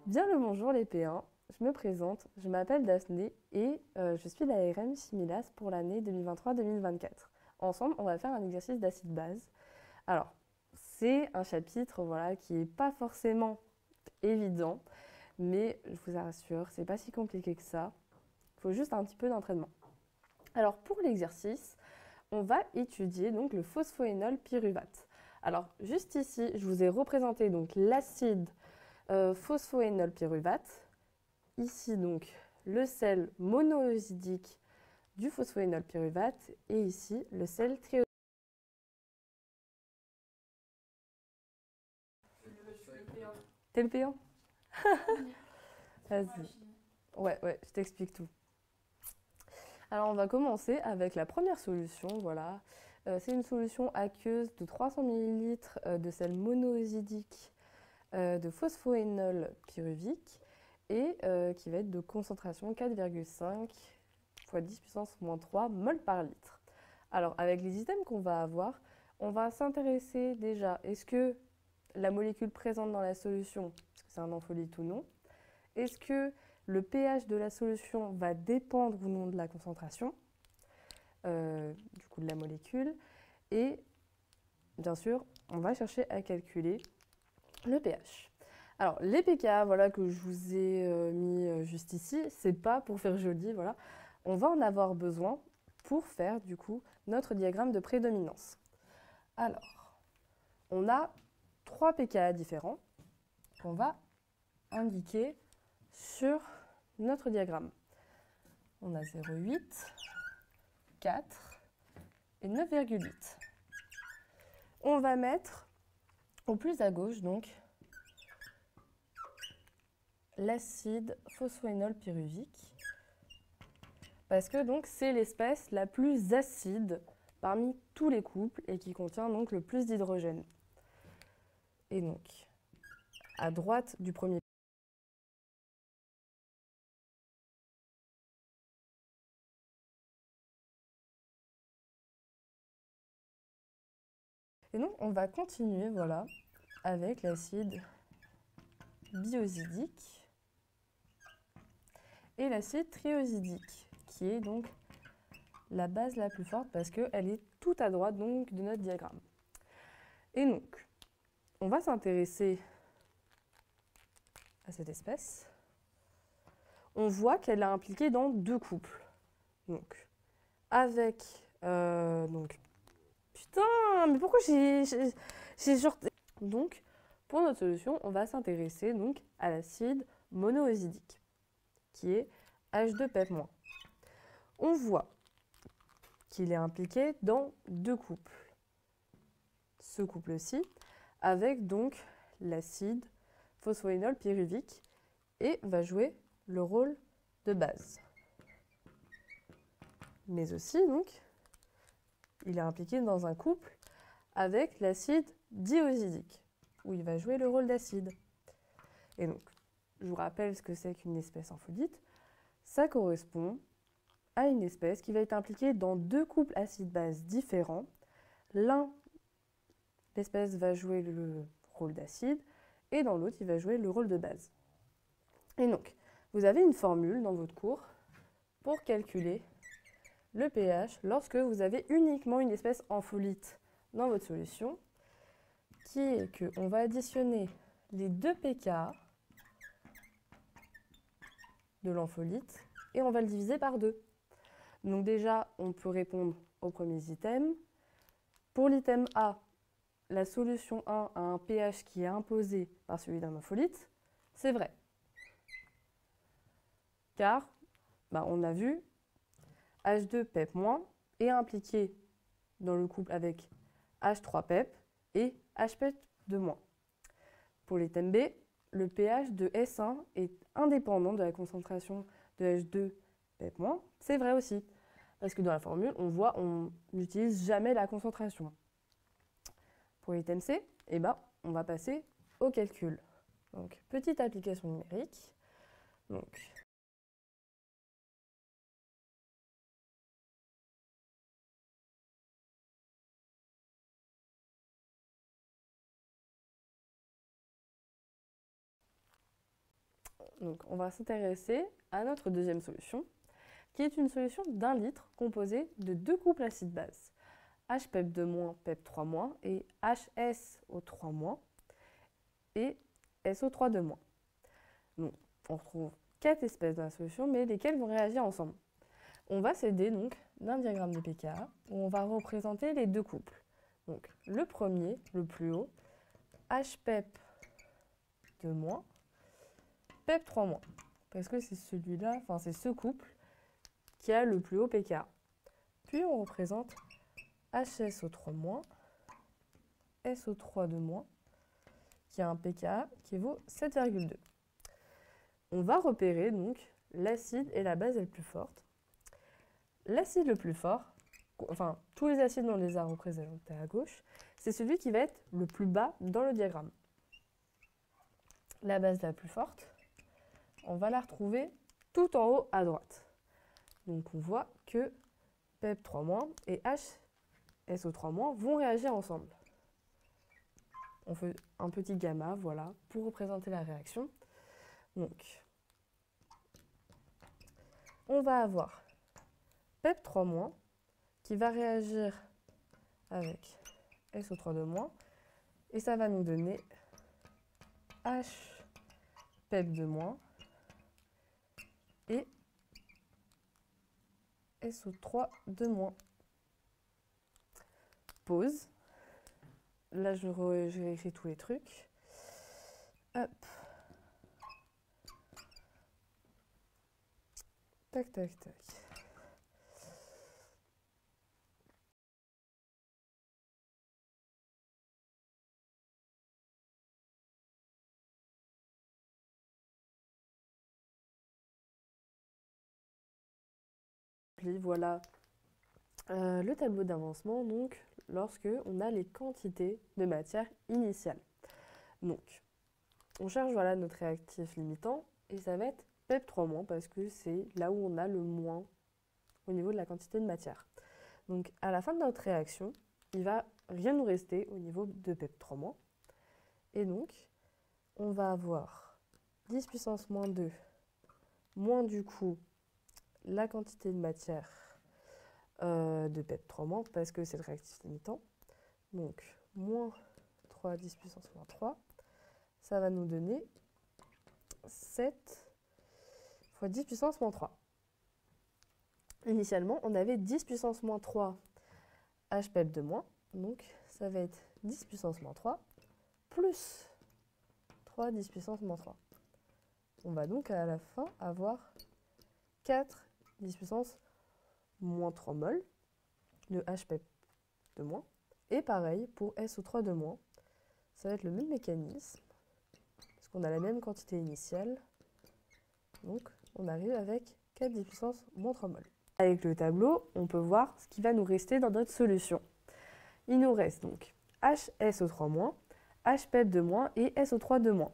Bien le bonjour les P1, je me présente, je m'appelle Daphné et je suis l'ARM Chimilas pour l'année 2023-2024. Ensemble, on va faire un exercice d'acide-base. Alors, c'est un chapitre voilà, qui n'est pas forcément évident, mais je vous assure, c'est pas si compliqué que ça. Il faut juste un petit peu d'entraînement. Alors, pour l'exercice, on va étudier donc le phosphoénol pyruvate. Alors, juste ici, je vous ai représenté donc l'acide phosphoénol pyruvate. Ici donc le sel monoosidique du phosphoénol pyruvate et ici le sel triosidique. T'es le payant? Vas-y. Ouais, je t'explique tout. Alors on va commencer avec la première solution, voilà. C'est une solution aqueuse de 300 ml de sel monoosidique de phosphoénol pyruvique et qui va être de concentration 4,5 fois 10 puissance moins 3 mol par litre. Alors, avec les items qu'on va avoir, on va s'intéresser déjà, est-ce que la molécule présente dans la solution, est-ce que c'est un ampholyte ou non? Est-ce que le pH de la solution va dépendre ou non de la concentration, du coup de la molécule? Et bien sûr, on va chercher à calculer le pH. Alors, les pK, voilà, que je vous ai mis juste ici, c'est pas pour faire joli, voilà. On va en avoir besoin pour faire, du coup, notre diagramme de prédominance. Alors, on a 3 pKa différents qu'on va indiquer sur notre diagramme. On a 0,8, 4 et 9,8. On va mettre au plus à gauche, donc, l'acide phosphoénol pyruvique, parce que donc c'est l'espèce la plus acide parmi tous les couples et qui contient donc le plus d'hydrogène. Et donc, à droite du premier. Et donc, on va continuer, voilà, avec l'acide biosidique et l'acide triosidique, qui est donc la base la plus forte parce qu'elle est tout à droite donc de notre diagramme. Et donc, on va s'intéresser à cette espèce. On voit qu'elle est impliquée dans 2 couples. Donc, avec donc putain, mais pourquoi j'ai genre donc pour notre solution, on va s'intéresser donc à l'acide monoosidique qui est H2PEP-. On voit qu'il est impliqué dans 2 couples. Ce couple-ci avec donc l'acide phosphoénol pyruvique et va jouer le rôle de base. Mais aussi donc il est impliqué dans un couple avec l'acide diosidique, où il va jouer le rôle d'acide. Et donc, je vous rappelle ce que c'est qu'une espèce ampholyte. Ça correspond à une espèce qui va être impliquée dans 2 couples acide-base différents. L'un, l'espèce va jouer le rôle d'acide, et dans l'autre, il va jouer le rôle de base. Et donc, vous avez une formule dans votre cours pour calculer le pH lorsque vous avez uniquement une espèce ampholyte dans votre solution, qui est qu'on va additionner les 2 pKa de l'ampholyte et on va le diviser par 2. Donc déjà, on peut répondre aux premiers items. Pour l'item A, la solution 1 a un pH qui est imposé par celui d'un ampholyte. C'est vrai. Car, on a vu, H2PEP- est impliqué dans le couple avec H3PEP et HPEP2-. Pour l'item B, le pH de S1 est indépendant de la concentration de H2PEP-. C'est vrai aussi, parce que dans la formule, on voit on n'utilise jamais la concentration. Pour l'item C, on va passer au calcul. Donc, petite application numérique. Donc, Donc, on va s'intéresser à notre deuxième solution, qui est une solution d'1 litre composée de 2 couples acides-bases, HPEP2-, PEP3- et HSO3- et SO3-. Donc, on retrouve 4 espèces dans la solution, mais lesquelles vont réagir ensemble. On va s'aider donc d'un diagramme de pKa où on va représenter les 2 couples. Donc, le premier, le plus haut, HPEP2-, PEP3-, parce que c'est celui-là, enfin c'est ce couple qui a le plus haut pKa. Puis on représente HSO3-, SO3-, qui a un pKa qui vaut 7,2. On va repérer donc l'acide et la base la plus forte. L'acide le plus fort, enfin tous les acides on les a représentés à gauche, c'est celui qui va être le plus bas dans le diagramme. La base la plus forte, on va la retrouver tout en haut à droite. Donc on voit que PEP3- et HSO3- vont réagir ensemble. On fait un petit gamma, voilà, pour représenter la réaction. Donc, on va avoir PEP3- qui va réagir avec SO3-, et ça va nous donner HPEP2- et SO3-. Pause. Là, je réécris tous les trucs. Hop. Tac, tac, tac. Voilà le tableau d'avancement, donc, lorsque on a les quantités de matière initiale. Donc, on cherche voilà, notre réactif limitant, et ça va être PEP3- parce que c'est là où on a le moins au niveau de la quantité de matière. Donc, à la fin de notre réaction, il ne va rien nous rester au niveau de PEP3-. Et donc, on va avoir 10 puissance moins 2, moins du coup la quantité de matière de PEP3- parce que c'est le réactif limitant. Donc, moins 3 10 puissance moins 3, ça va nous donner 7 fois 10 puissance moins 3. Initialement, on avait 10 puissance moins 3 HPEP2-, donc ça va être 10 puissance moins 3 plus 3 10 puissance moins 3. On va donc à la fin avoir 4 10 puissance moins 3 mol de HPEP2-. Et pareil pour SO3-, ça va être le même mécanisme, parce qu'on a la même quantité initiale. Donc on arrive avec 4 10 puissance moins 3 mol. Avec le tableau, on peut voir ce qui va nous rester dans notre solution. Il nous reste donc HSO3-, HPEP2- et SO3-.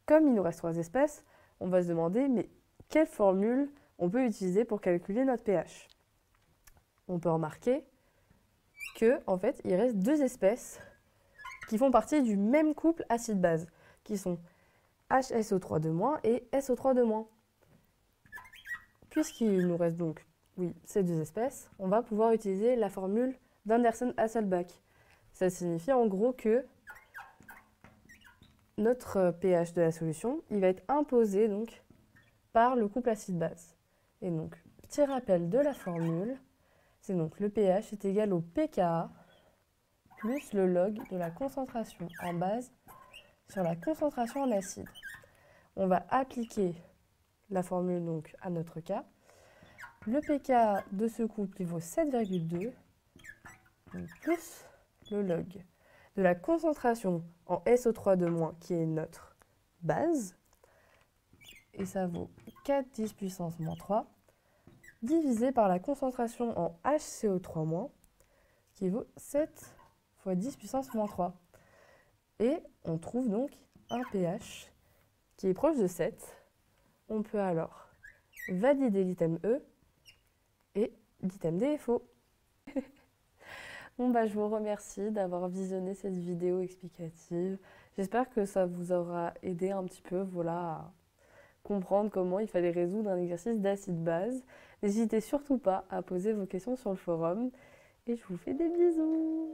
Comme il nous reste 3 espèces, on va se demander mais quelle formule on peut utiliser pour calculer notre pH. On peut remarquer que en fait, il reste 2 espèces qui font partie du même couple acide-base, qui sont HSO3-, et SO3-. Puisqu'il nous reste donc, oui, ces 2 espèces, on va pouvoir utiliser la formule d'Anderson-Hasselbalch. Ça signifie en gros que notre pH de la solution, il va être imposé donc par le couple acide-base. Et donc, petit rappel de la formule, c'est donc le pH est égal au pKa plus le log de la concentration en base sur la concentration en acide. On va appliquer la formule donc à notre cas. Le pKa de ce couple il vaut 7,2 plus le log de la concentration en SO3- qui est notre base, et ça vaut 4 10 puissance moins 3, divisé par la concentration en HCO3- qui vaut 7 fois 10 puissance moins 3. Et on trouve donc un pH qui est proche de 7. On peut alors valider l'item E, et l'item D est faux. Bon je vous remercie d'avoir visionné cette vidéo explicative. J'espère que ça vous aura aidé un petit peu voilà, comprendre comment il fallait résoudre un exercice d'acide-base. N'hésitez surtout pas à poser vos questions sur le forum et je vous fais des bisous.